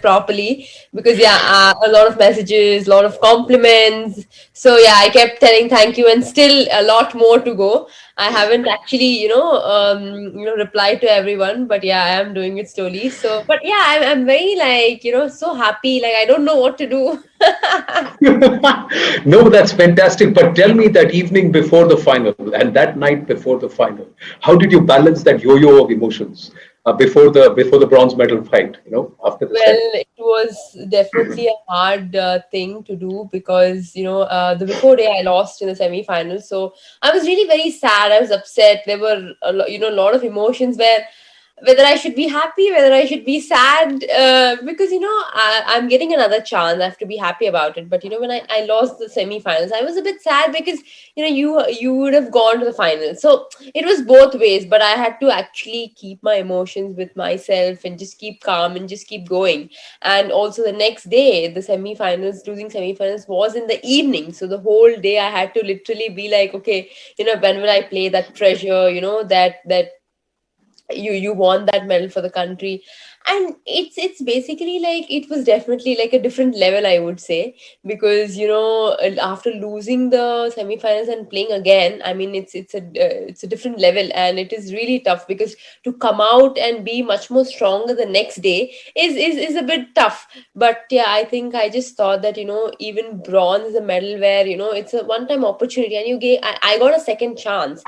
properly because yeah, a lot of messages, a lot of compliments. So yeah, I kept telling thank you, and still a lot more to go. I haven't actually, replied to everyone, but yeah, I am doing it slowly. So, but yeah, I'm very like, so happy. Like I don't know what to do. No, that's fantastic. But tell me that evening before the final and that night before the final, how did you balance that yo-yo of emotions before the bronze medal fight? After the Well, semi. it was definitely a hard thing to do because the before day I lost in the semi-finals, so I was really very sad. I was upset. There were a lot of emotions where whether I should be happy, whether I should be sad, because I'm getting another chance. I have to be happy about it. But when I lost the semi-finals, I was a bit sad because you would have gone to the finals. So it was both ways, but I had to actually keep my emotions with myself and just keep calm and just keep going. And also the next day, the semi-finals, losing semi-finals was in the evening. So the whole day I had to literally be like, okay, when will I play that treasure, that you won that medal for the country. And it's basically like it was definitely like a different level, I would say, because after losing the semifinals and playing again, I mean it's a different level, and it is really tough because to come out and be much more stronger the next day is a bit tough. But yeah, I think I just thought that even bronze is a medal where it's a one time opportunity, and I got a second chance.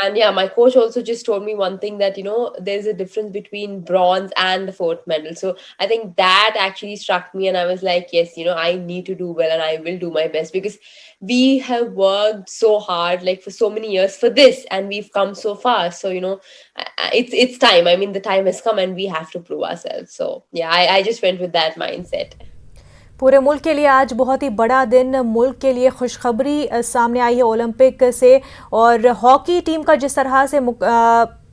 And yeah, my coach also just told me one thing, that there's a difference between bronze and the fourth medal. So I think that actually struck me, and I was like, yes, I need to do well, and I will do my best because we have worked so hard, like for so many years for this, and we've come so far. So it's time. I mean, the time has come, and we have to prove ourselves. So yeah, I just went with that mindset. पूरे मुल्क के लिए आज बहुत ही बड़ा दिन, मुल्क के लिए खुशखबरी सामने आई है ओलंपिक से। और हॉकी टीम का जिस तरह से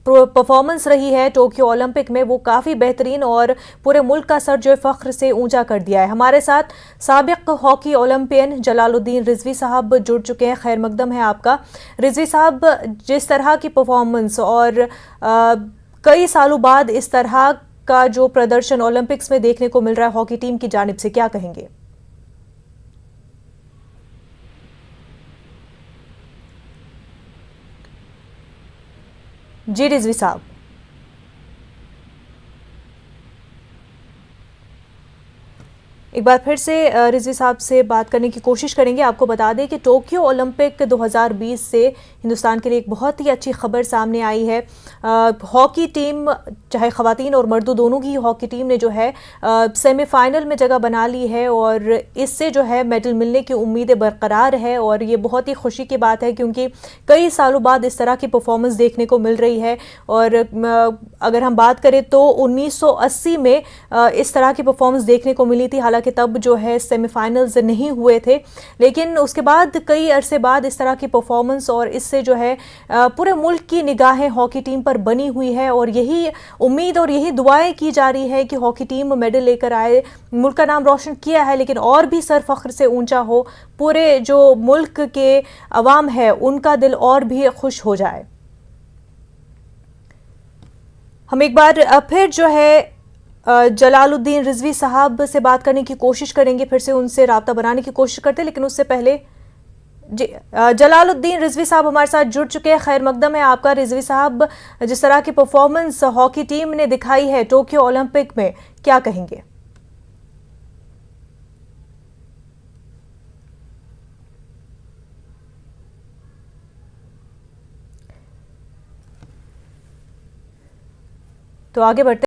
परफॉर्मेंस रही है टोक्यो ओलंपिक में, वो काफ़ी बेहतरीन और पूरे मुल्क का सर जो है फ़ख्र से ऊंचा कर दिया है। हमारे साथ साबिक हॉकी ओलंपियन जलालुद्दीन रिजवी साहब जुड़ चुके हैं। खैर मकदम है आपका। रिजवी साहब, जिस तरह की परफॉर्मेंस और कई सालों बाद इस तरह का जो प्रदर्शन ओलंपिक्स में देखने को मिल रहा है हॉकी टीम की जानिब से, क्या कहेंगे? जी रिजवी साहब। एक बार फिर से रिजवी साहब से बात करने की कोशिश करेंगे। आपको बता दें कि टोक्यो ओलंपिक 2020 से हिंदुस्तान के लिए एक बहुत ही अच्छी खबर सामने आई है। हॉकी टीम, चाहे ख़वातीन और मर्दों दोनों की हॉकी टीम ने जो है सेमीफाइनल में जगह बना ली है, और इससे जो है मेडल मिलने की उम्मीदें बरकरार है। और ये बहुत ही खुशी की बात है क्योंकि कई सालों बाद इस तरह की परफॉर्मेंस देखने को मिल रही है। और अगर हम बात करें तो 1980 में इस तरह की परफॉर्मेंस देखने को मिली थी। हालांकि तब जो है सेमीफाइनल्स नहीं हुए थे, लेकिन उसके बाद कई अरसे बाद इस तरह की परफॉर्मेंस, और इससे जो है पूरे मुल्क की निगाहें हॉकी टीम पर बनी हुई है। और यही उम्मीद और यही दुआएं की जा रही है कि हॉकी टीम मेडल लेकर आए। मुल्क का नाम रोशन किया है, लेकिन और भी सर फख्र से ऊंचा हो, पूरे जो मुल्क के अवाम है उनका दिल और भी खुश हो जाए। हम एक बार फिर जो है जलालुद्दीन रिजवी साहब से बात करने की कोशिश करेंगे, फिर से उनसे राब्ता बनाने की कोशिश करते हैं, लेकिन उससे पहले जी जलालुद्दीन रिजवी साहब हमारे साथ जुड़ चुके हैं। खैर मकदम है आपका रिजवी साहब। जिस तरह की परफॉर्मेंस हॉकी टीम ने दिखाई है टोक्यो ओलंपिक में, क्या कहेंगे? तो आगे बढ़ते